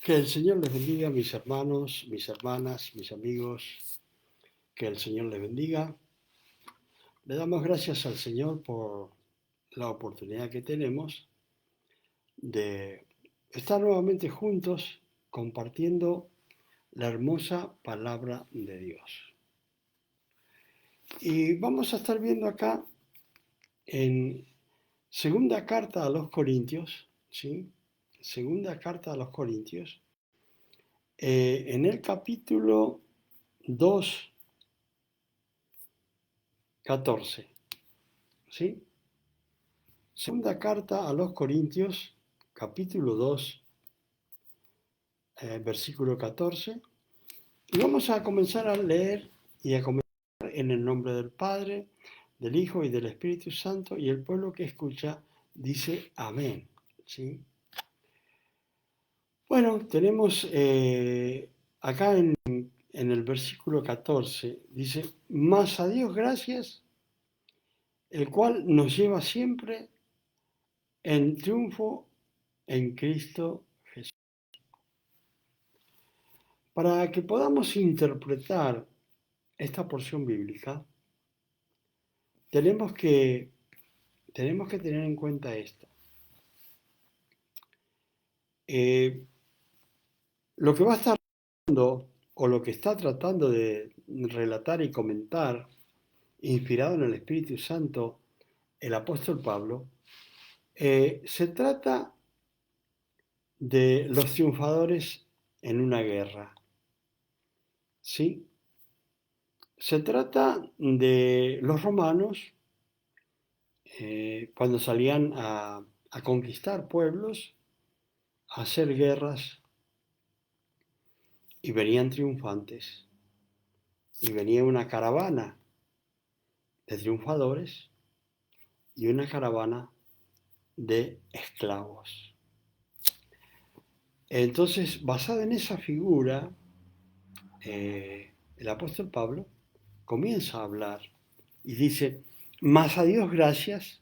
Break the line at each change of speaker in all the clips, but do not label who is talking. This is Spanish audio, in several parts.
Que el Señor les bendiga, mis hermanos, mis hermanas, mis amigos. Que el Señor les bendiga. Le damos gracias al Señor por la oportunidad que tenemos de estar nuevamente juntos compartiendo la hermosa palabra de Dios. Y vamos a estar viendo acá en segunda carta a los Corintios, ¿sí? Segunda carta a los Corintios, en el capítulo 2, 14, ¿sí? Segunda carta a los Corintios, capítulo 2, versículo 14. Y vamos a comenzar a leer y a comenzar en el nombre del Padre, del Hijo y del Espíritu Santo, y el pueblo que escucha dice amén. ¿Sí? Bueno, tenemos acá en el versículo 14, dice, mas a Dios gracias, el cual nos lleva siempre en triunfo en Cristo Jesús. Para que podamos interpretar esta porción bíblica, tenemos que, tenemos que tener en cuenta esto. Lo que va a estar o lo que está tratando de relatar y comentar, inspirado en el Espíritu Santo, el apóstol Pablo, se trata de los triunfadores en una guerra. ¿Sí? Se trata de los romanos cuando salían a conquistar pueblos, a hacer guerras y venían triunfantes. Y venía una caravana de triunfadores y una caravana de esclavos. Entonces, basada en esa figura, el apóstol Pablo comienza a hablar y dice, mas a Dios gracias,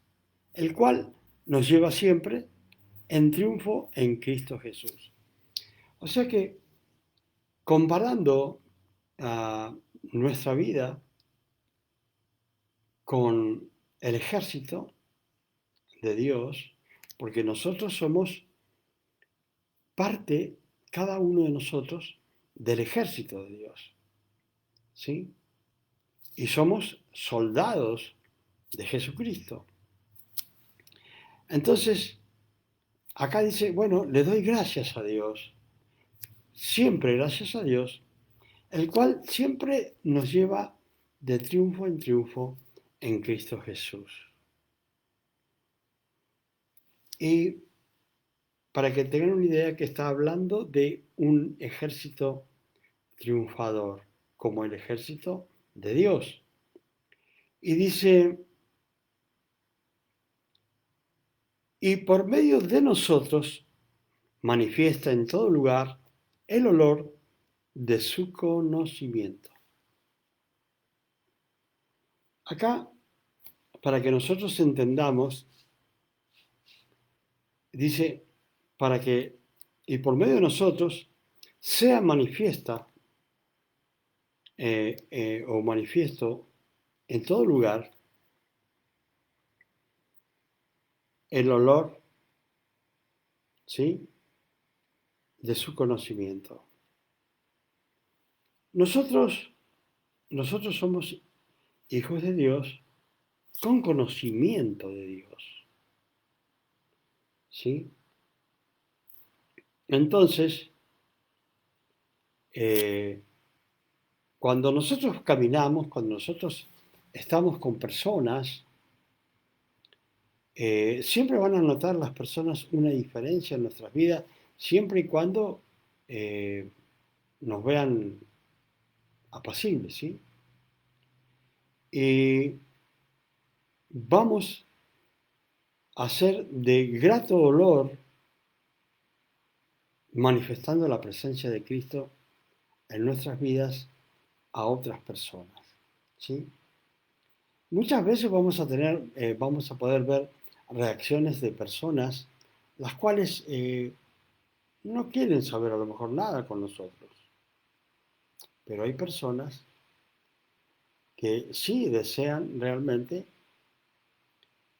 el cual nos lleva siempre en triunfo en Cristo Jesús. O sea que comparando a nuestra vida con el ejército de Dios, porque nosotros somos parte, cada uno de nosotros, del ejército de Dios, ¿sí? Y somos soldados de Jesucristo. Entonces, acá dice, bueno, le doy gracias a Dios, siempre gracias a Dios, el cual siempre nos lleva de triunfo en triunfo en Cristo Jesús. Y para que tengan una idea que está hablando de un ejército triunfador, como el ejército de Dios. Y dice, y por medio de nosotros manifiesta en todo lugar el olor de su conocimiento. Acá, para que nosotros entendamos, dice, para que, y por medio de nosotros, sea manifiesta o manifiesto en todo lugar el olor, ¿sí?, de su conocimiento. Nosotros, nosotros somos hijos de Dios con conocimiento de Dios, ¿sí? Entonces, cuando nosotros caminamos, cuando nosotros estamos con personas, siempre van a notar las personas una diferencia en nuestras vidas, siempre y cuando nos vean apacibles, ¿sí? Y vamos a ser de grato olor manifestando la presencia de Cristo en nuestras vidas a otras personas, ¿sí? Muchas veces vamos a poder ver reacciones de personas las cuales no quieren saber a lo mejor nada con nosotros, pero hay personas que sí desean realmente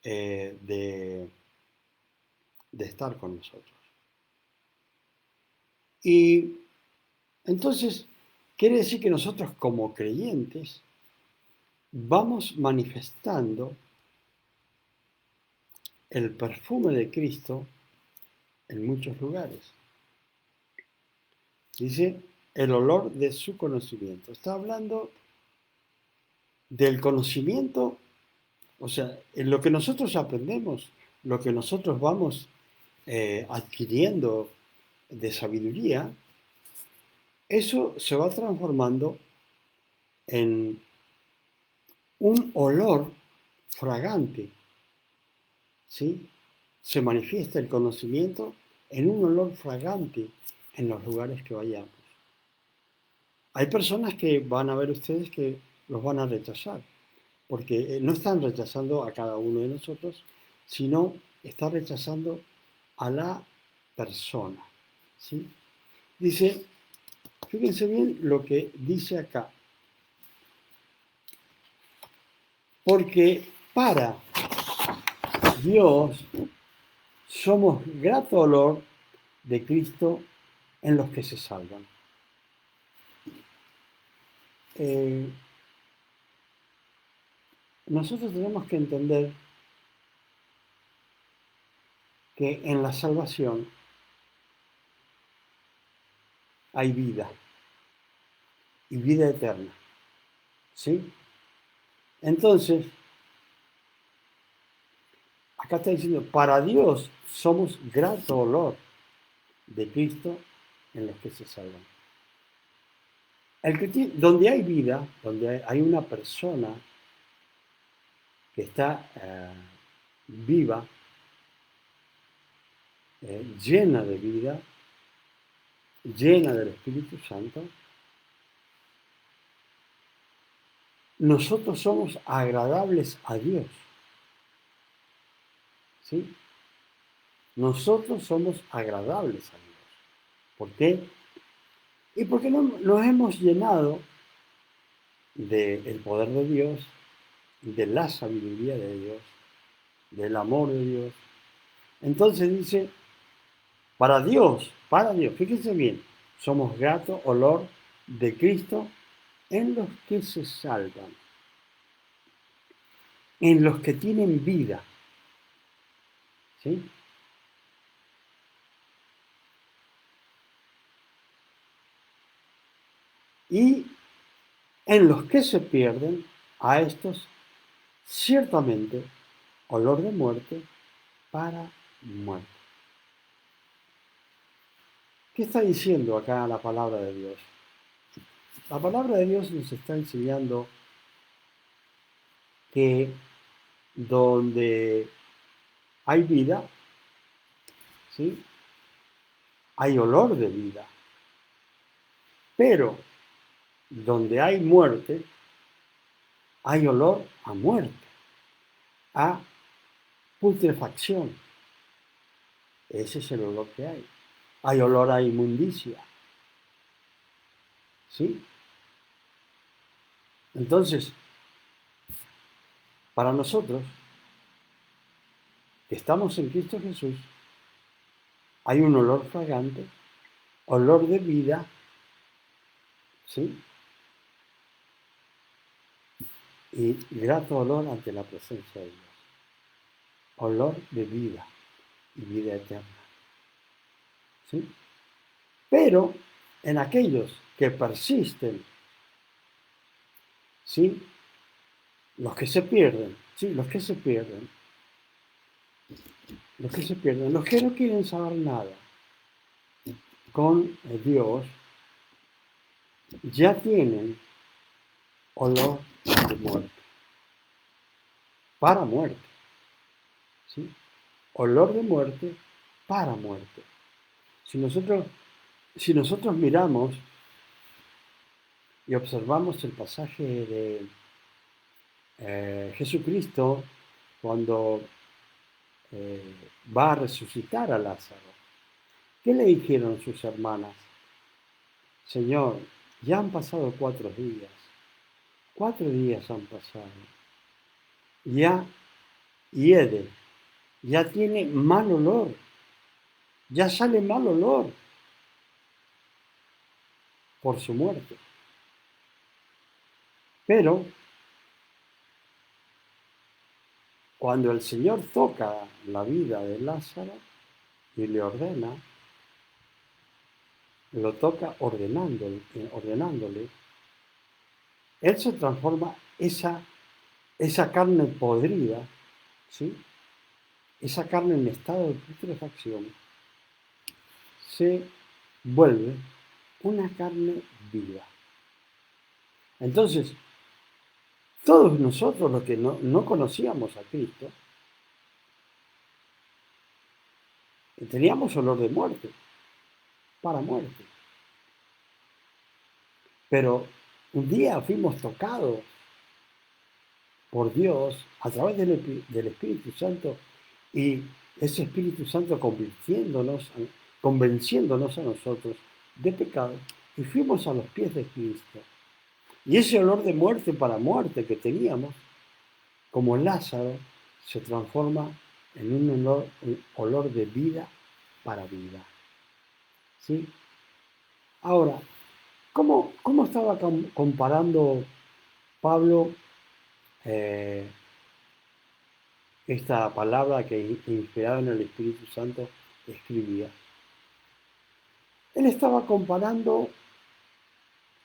eh, de, de estar con nosotros. Y entonces, quiere decir que nosotros como creyentes vamos manifestando el perfume de Cristo en muchos lugares. Dice el olor de su conocimiento. Está hablando del conocimiento, o sea, en lo que nosotros aprendemos, lo que nosotros vamos adquiriendo de sabiduría, eso se va transformando en un olor fragante, ¿sí? Se manifiesta el conocimiento en un olor fragante en los lugares que vayamos. Hay personas que van a ver ustedes que los van a rechazar, porque no están rechazando a cada uno de nosotros, sino está rechazando a la persona, ¿sí? Dice, fíjense bien lo que dice acá, porque para Dios somos grato olor de Cristo en los que se salvan. Eh, nosotros tenemos que entender que en la salvación hay vida y vida eterna, ¿sí? Entonces, acá está diciendo, para Dios somos grato olor de Cristo en los que se salvan. Donde hay vida, donde hay una persona que está viva, llena de vida, llena del Espíritu Santo, nosotros somos agradables a Dios. ¿Sí? Nosotros somos agradables a Dios. ¿Por qué? Y porque nos hemos llenado del poder de Dios, de la sabiduría de Dios, del amor de Dios. Entonces dice, para Dios, fíjense bien, somos grato olor de Cristo en los que se salvan, en los que tienen vida. ¿Sí? Y en los que se pierden, a estos ciertamente olor de muerte para muerte. ¿Qué está diciendo acá la palabra de Dios? La palabra de Dios nos está enseñando que donde hay vida, ¿sí? Hay olor de vida, pero donde hay muerte, hay olor a muerte, a putrefacción. Ese es el olor que hay. Hay olor a inmundicia, ¿sí? Entonces, para nosotros, que estamos en Cristo Jesús, hay un olor fragante, olor de vida, ¿sí? Y grato olor ante la presencia de Dios. Olor de vida y vida eterna, ¿sí? Pero en aquellos que persisten, ¿sí? Los que se pierden, ¿sí? Los que se pierden, los que no quieren saber nada con Dios, ya tienen olor de muerte, para muerte, ¿sí? Olor de muerte para muerte. Si nosotros, si nosotros miramos y observamos el pasaje de Jesucristo cuando va a resucitar a Lázaro, ¿Qué le dijeron sus hermanas? Señor, ya han pasado 4 días. 4 días han pasado. Ya hiede, ya tiene mal olor, ya sale mal olor por su muerte. Pero cuando el Señor toca la vida de Lázaro y le ordena, lo toca ordenándole, Él se transforma esa carne podrida, ¿sí? Esa carne en estado de putrefacción, se vuelve una carne viva. Entonces, todos nosotros los que no conocíamos a Cristo, teníamos olor de muerte, para muerte. Pero un día fuimos tocados por Dios a través del Espíritu Santo y ese Espíritu Santo convenciéndonos a nosotros de pecado y fuimos a los pies de Cristo. Y ese olor de muerte para muerte que teníamos, como Lázaro, se transforma en un olor de vida para vida. ¿Sí? Ahora, ¿cómo estaba comparando Pablo esta palabra que inspirado en el Espíritu Santo escribía? Él estaba comparando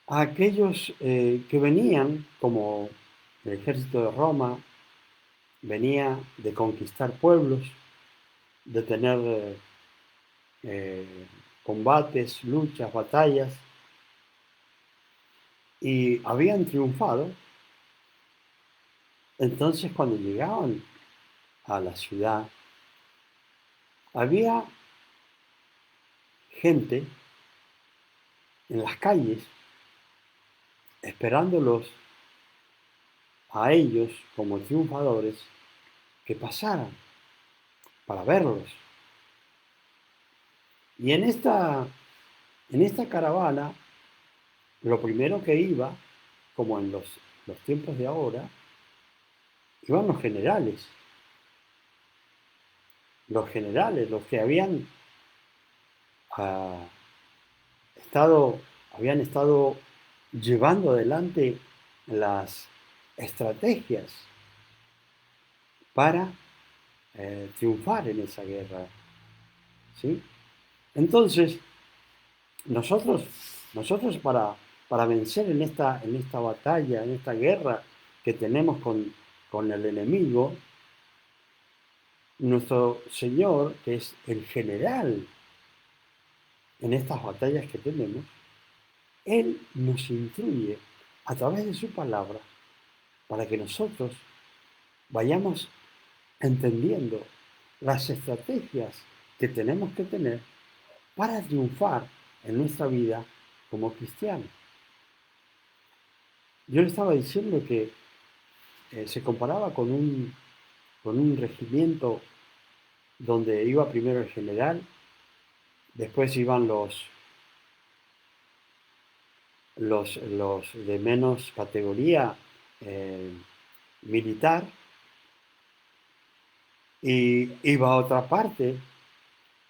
a aquellos que venían, como el ejército de Roma, venía de conquistar pueblos, de tener combates, luchas, batallas, y habían triunfado. Entonces, cuando llegaban a la ciudad, había gente en las calles esperándolos a ellos como triunfadores que pasaran para verlos. Y en esta caravana, lo primero que iba, como en los tiempos de ahora, iban los que ah, habían estado llevando adelante las estrategias para triunfar en esa guerra. ¿Sí? Entonces, nosotros para vencer en esta batalla, en esta guerra que tenemos con el enemigo, nuestro Señor, que es el general en estas batallas que tenemos, Él nos instruye a través de su palabra para que nosotros vayamos entendiendo las estrategias que tenemos que tener para triunfar en nuestra vida como cristianos. Yo le estaba diciendo que se comparaba con un regimiento donde iba primero el general, después iban los de menos categoría militar, y iba a otra parte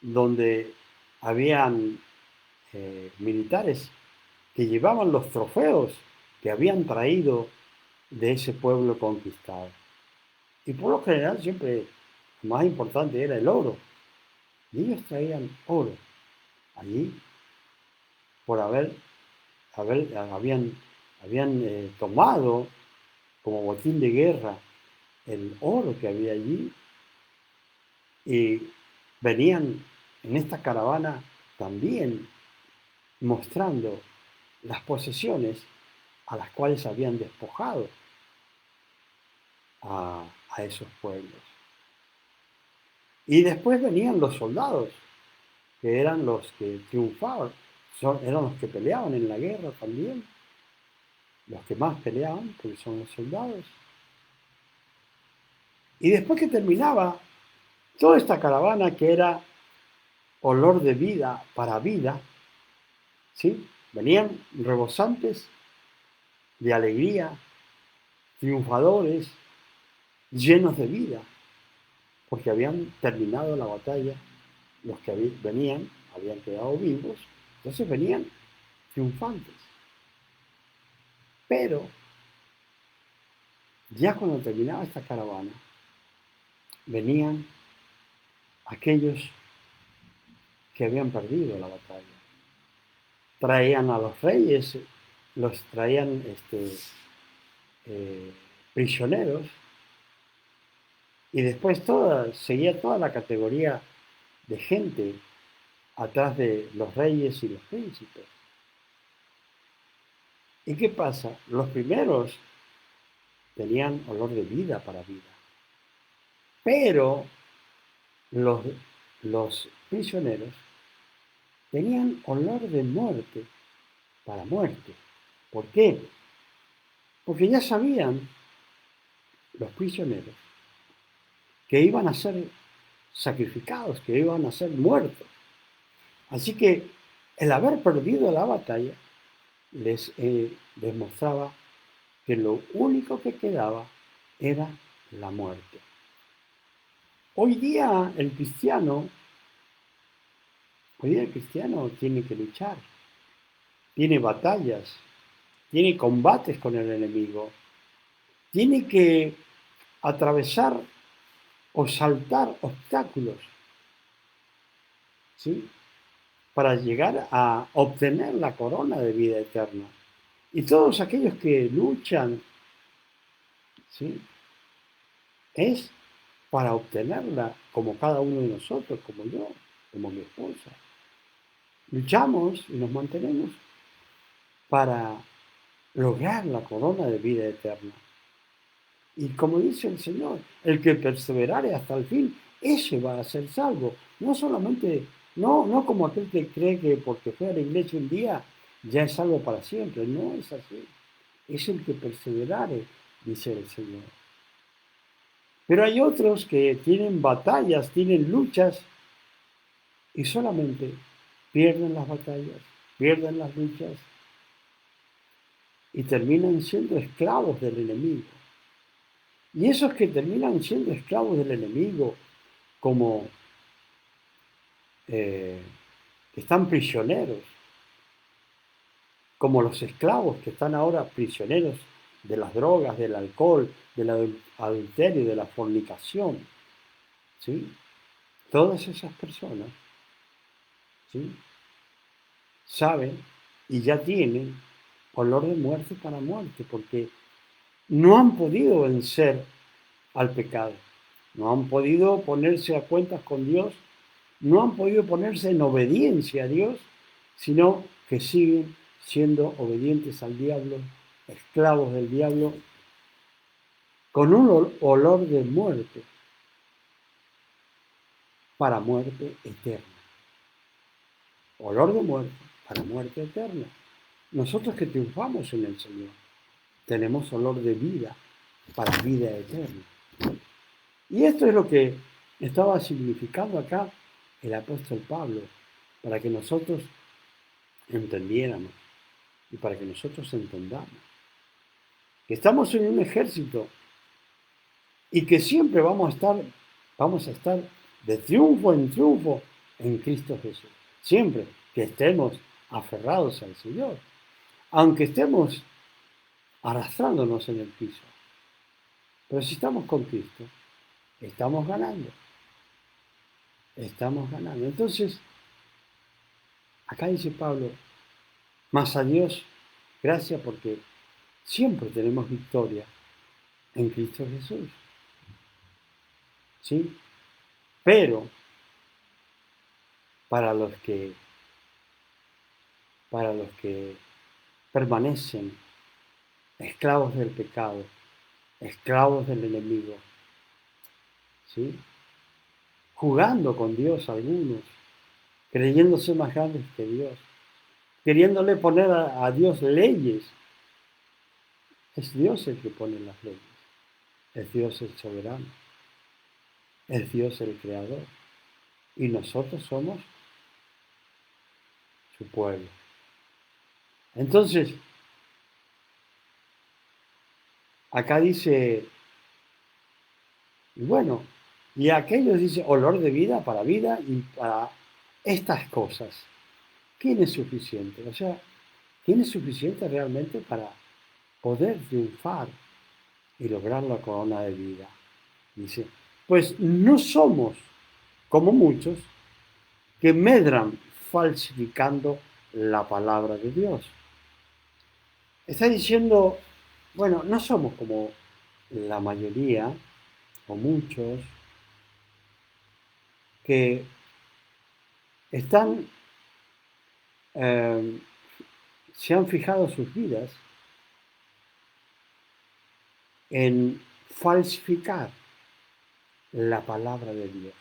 donde habían militares que llevaban los trofeos que habían traído de ese pueblo conquistado. Y por lo general siempre lo más importante era el oro. Y ellos traían oro allí por habían tomado como botín de guerra el oro que había allí, y venían en esta caravana también mostrando las posesiones a las cuales habían despojado a esos pueblos. Y después venían los soldados, que eran los que triunfaban, eran los que peleaban en la guerra también, los que más peleaban, porque son los soldados. Y después que terminaba toda esta caravana, que era olor de vida para vida, ¿sí? Venían rebosantes de alegría, triunfadores, llenos de vida, porque habían terminado la batalla, los que venían habían quedado vivos, entonces venían triunfantes. Pero ya cuando terminaba esta caravana, venían aquellos que habían perdido la batalla. Traían a los reyes, los traían eh, prisioneros, y después seguía toda la categoría de gente atrás de los reyes y los príncipes. ¿Y qué pasa? Los primeros tenían olor de vida para vida, pero los, los prisioneros tenían olor de muerte para muerte. ¿Por qué? Porque ya sabían los prisioneros que iban a ser sacrificados, que iban a ser muertos. Así que el haber perdido la batalla les demostraba que lo único que quedaba era la muerte. Hoy día el cristiano tiene que luchar, tiene batallas, tiene combates con el enemigo, tiene que atravesar o saltar obstáculos, ¿sí? Para llegar a obtener la corona de vida eterna. Y todos aquellos que luchan, ¿sí? Es para obtenerla, como cada uno de nosotros, como yo, como mi esposa. Luchamos y nos mantenemos para lograr la corona de vida eterna. Y como dice el Señor, el que perseverare hasta el fin, ese va a ser salvo. No solamente, no como aquel que cree que porque fue a la iglesia un día ya es salvo para siempre. No es así. Es el que perseverare, dice el Señor. Pero hay otros que tienen batallas, tienen luchas y solamente pierden las batallas, pierden las luchas y terminan siendo esclavos del enemigo. Y esos que terminan siendo esclavos del enemigo, como que están prisioneros, como los esclavos que están ahora prisioneros de las drogas, del alcohol, del adulterio, de la fornicación, ¿sí? Todas esas personas, ¿sí? Saben y ya tienen olor de muerte para muerte, porque no han podido vencer al pecado, no han podido ponerse a cuentas con Dios, no han podido ponerse en obediencia a Dios, sino que siguen siendo obedientes al diablo, esclavos del diablo, con un olor de muerte para muerte eterna. Olor de muerte para muerte eterna. Nosotros que triunfamos en el Señor, tenemos olor de vida para vida eterna. Y esto es lo que estaba significando acá el apóstol Pablo, para que nosotros entendiéramos y para que nosotros entendamos que estamos en un ejército y que siempre vamos a estar de triunfo en triunfo en Cristo Jesús. Siempre que estemos aferrados al Señor, aunque estemos arrastrándonos en el piso. Pero si estamos con Cristo, estamos ganando. Estamos ganando. Entonces, acá dice Pablo, más a Dios, gracias porque siempre tenemos victoria en Cristo Jesús. ¿Sí? Pero para los que, para los que permanecen esclavos del pecado, esclavos del enemigo, ¿sí? Jugando con Dios algunos, creyéndose más grandes que Dios, queriéndole poner a Dios leyes. Es Dios el que pone las leyes, es Dios el soberano, es Dios el creador. Y nosotros somos su pueblo. Entonces, acá dice, bueno, y aquellos dice olor de vida y para estas cosas. ¿Quién es suficiente? O sea, ¿quién es suficiente realmente para poder triunfar y lograr la corona de vida? Dice, pues no somos como muchos que medran falsificando la palabra de Dios. Está diciendo, bueno, no somos como la mayoría o muchos que están, eh, se han fijado sus vidas en falsificar la palabra de Dios.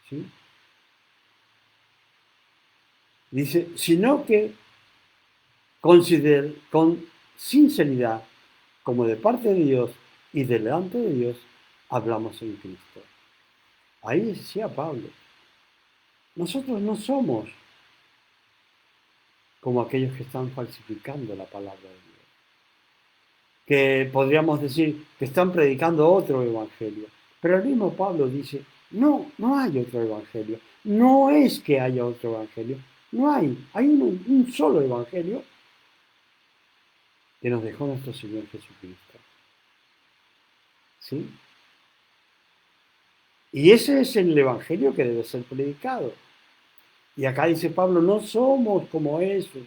¿Sí? Dice, sino que con sinceridad, como de parte de Dios y delante de Dios, hablamos en Cristo. Ahí decía Pablo, nosotros no somos como aquellos que están falsificando la palabra de Dios, que podríamos decir que están predicando otro evangelio. Pero el mismo Pablo dice, no, no hay otro evangelio. No es que haya otro evangelio. No hay un solo evangelio que nos dejó nuestro Señor Jesucristo. ¿Sí? Y ese es el evangelio que debe ser predicado. Y acá dice Pablo, no somos como esos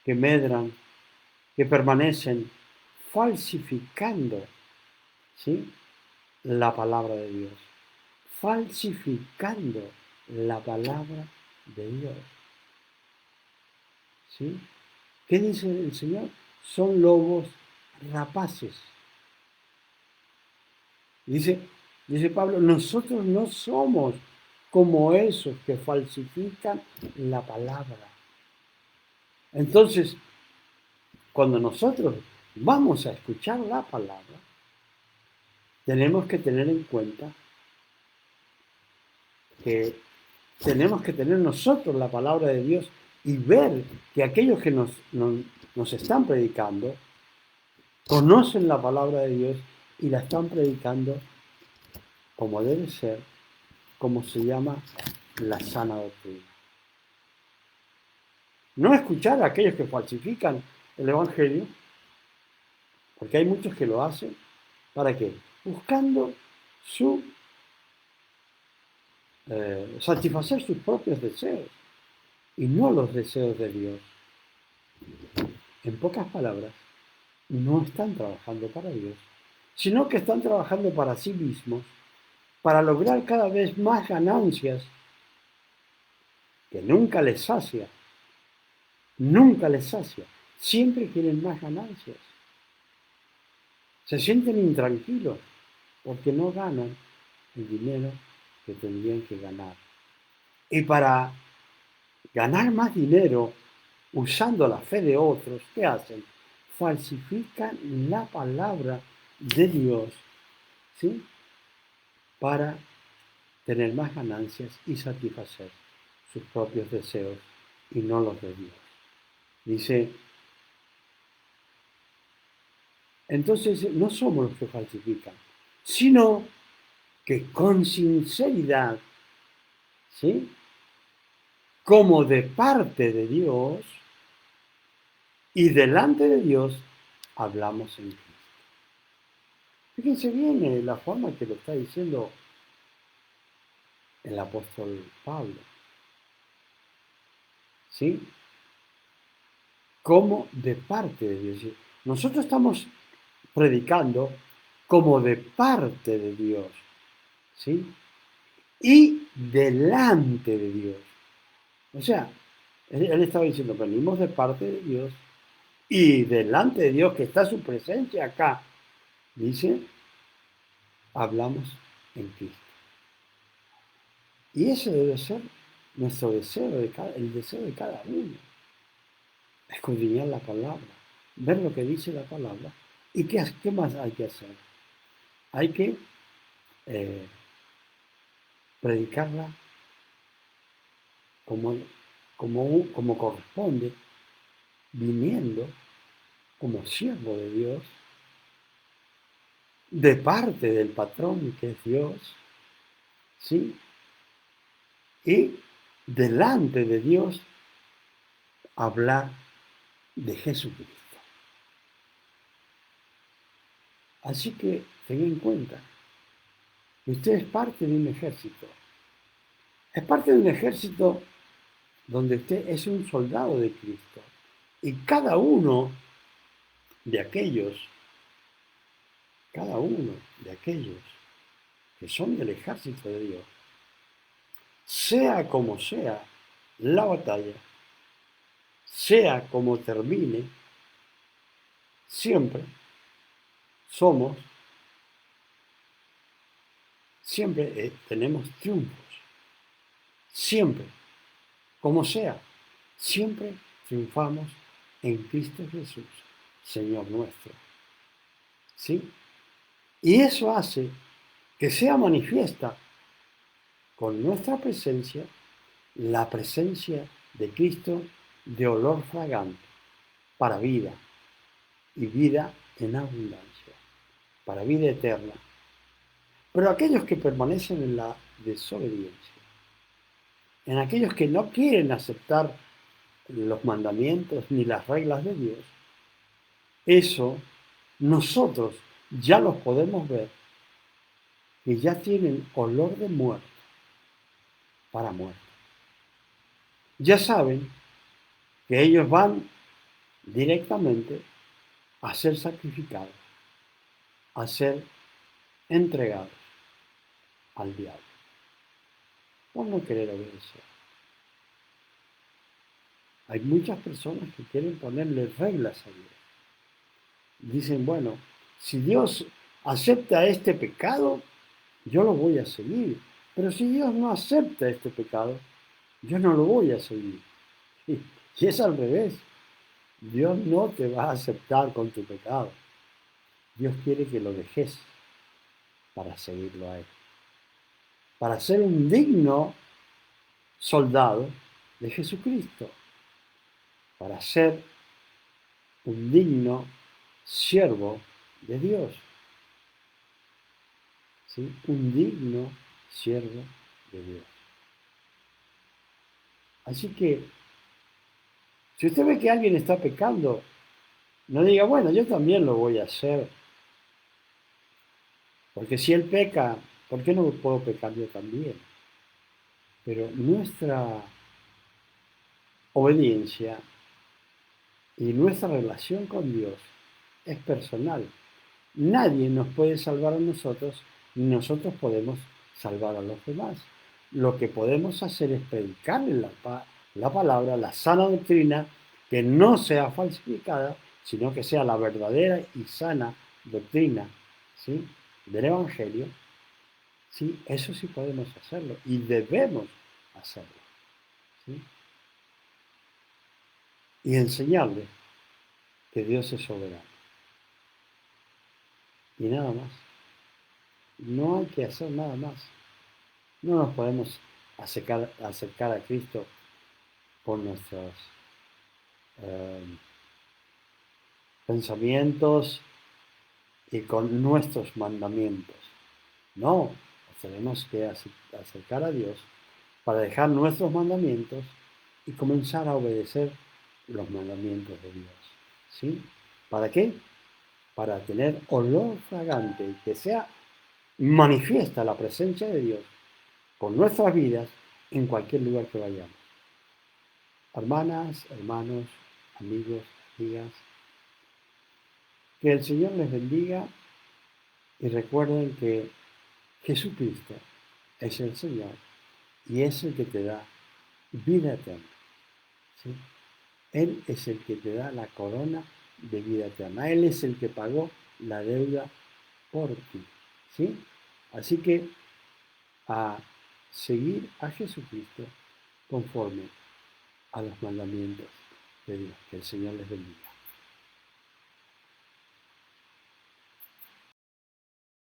que medran, que permanecen falsificando, ¿sí?, la palabra de Dios. Falsificando la palabra de Dios. ¿Sí? ¿Qué dice el Señor? Son lobos rapaces. Dice, dice Pablo, nosotros no somos como esos que falsifican la palabra. Entonces, cuando nosotros vamos a escuchar la palabra, tenemos que tener en cuenta que tenemos que tener nosotros la palabra de Dios y ver que aquellos que nos están predicando conocen la palabra de Dios y la están predicando como debe ser, como se llama la sana doctrina. No escuchar a aquellos que falsifican el Evangelio, porque hay muchos que lo hacen. ¿Para qué? Buscando su satisfacer sus propios deseos y no los deseos de Dios. En pocas palabras, no están trabajando para Dios, sino que están trabajando para sí mismos, para lograr cada vez más ganancias que nunca les sacia, siempre quieren más ganancias. Se sienten intranquilos porque no ganan el dinero que tendrían que ganar. Y para ganar más dinero usando la fe de otros, ¿qué hacen? Falsifican la palabra de Dios, ¿sí?, para tener más ganancias y satisfacer sus propios deseos y no los de Dios. Dice, entonces no somos los que falsifican, sino que con sinceridad, ¿sí?, como de parte de Dios y delante de Dios, hablamos en Cristo. Fíjense bien la forma que lo está diciendo el apóstol Pablo. ¿Sí? Como de parte de Dios. Nosotros estamos predicando como de parte de Dios. ¿Sí? Y delante de Dios. O sea, él estaba diciendo, venimos de parte de Dios y delante de Dios, que está su presencia acá, dice, hablamos en Cristo. Y ese debe ser nuestro deseo, el deseo de cada uno. Escudriñar la palabra, ver lo que dice la palabra. ¿Y qué más hay que hacer? Hay que predicarla como como corresponde, viniendo como siervo de Dios, de parte del patrón que es Dios, ¿sí? Y delante de Dios hablar de Jesucristo. Así que ten en cuenta que usted es parte de un ejército. Es parte de un ejército donde usted es un soldado de Cristo. Y de aquellos, cada uno de aquellos que son del ejército de Dios, sea como sea la batalla, sea como termine, siempre somos, siempre tenemos triunfos. Siempre, como sea, siempre triunfamos en Cristo Jesús, Señor nuestro. ¿Sí? Y eso hace que sea manifiesta con nuestra presencia la presencia de Cristo de olor fragante para vida y vida en abundancia, para vida eterna. Pero aquellos que permanecen en la desobediencia, en aquellos que no quieren aceptar los mandamientos ni las reglas de Dios, eso nosotros ya los podemos ver que ya tienen olor de muerte para muerte. Ya saben que ellos van directamente a ser sacrificados, a ser entregados al diablo, por no querer obedecer. Hay muchas personas que quieren ponerle reglas a Dios. Dicen, bueno, si Dios acepta este pecado, yo lo voy a seguir. Pero si Dios no acepta este pecado, yo no lo voy a seguir. Y es al revés. Dios no te va a aceptar con tu pecado. Dios quiere que lo dejes para seguirlo a Él. Para ser un digno soldado de Jesucristo. Para ser un digno siervo de Dios. ¿Sí? Un digno siervo de Dios. Así que, si usted ve que alguien está pecando, no diga, bueno, yo también lo voy a hacer. Porque si él peca, ¿por qué no puedo pecar yo también? Pero nuestra obediencia y nuestra relación con Dios es personal. Nadie nos puede salvar a nosotros, ni nosotros podemos salvar a los demás. Lo que podemos hacer es predicarle la palabra, la sana doctrina, que no sea falsificada, sino que sea la verdadera y sana doctrina, ¿sí?, del Evangelio. Sí, eso sí podemos hacerlo y debemos hacerlo. ¿Sí? Y enseñarle que Dios es soberano. Y nada más. No hay que hacer nada más. No nos podemos acercar a Cristo por nuestros eh, pensamientos y con nuestros mandamientos. No, tenemos que acercar a Dios para dejar nuestros mandamientos y comenzar a obedecer los mandamientos de Dios. ¿Sí? ¿Para qué? Para tener olor fragante y que sea manifiesta la presencia de Dios con nuestras vidas en cualquier lugar que vayamos. Hermanas, hermanos, amigos, amigas, que el Señor les bendiga y recuerden que Jesucristo es el Señor y es el que te da vida eterna. ¿Sí? Él es el que te da la corona de vida eterna. Él es el que pagó la deuda por ti. ¿Sí? Así que a seguir a Jesucristo conforme a los mandamientos de Dios. Que el Señor les bendiga.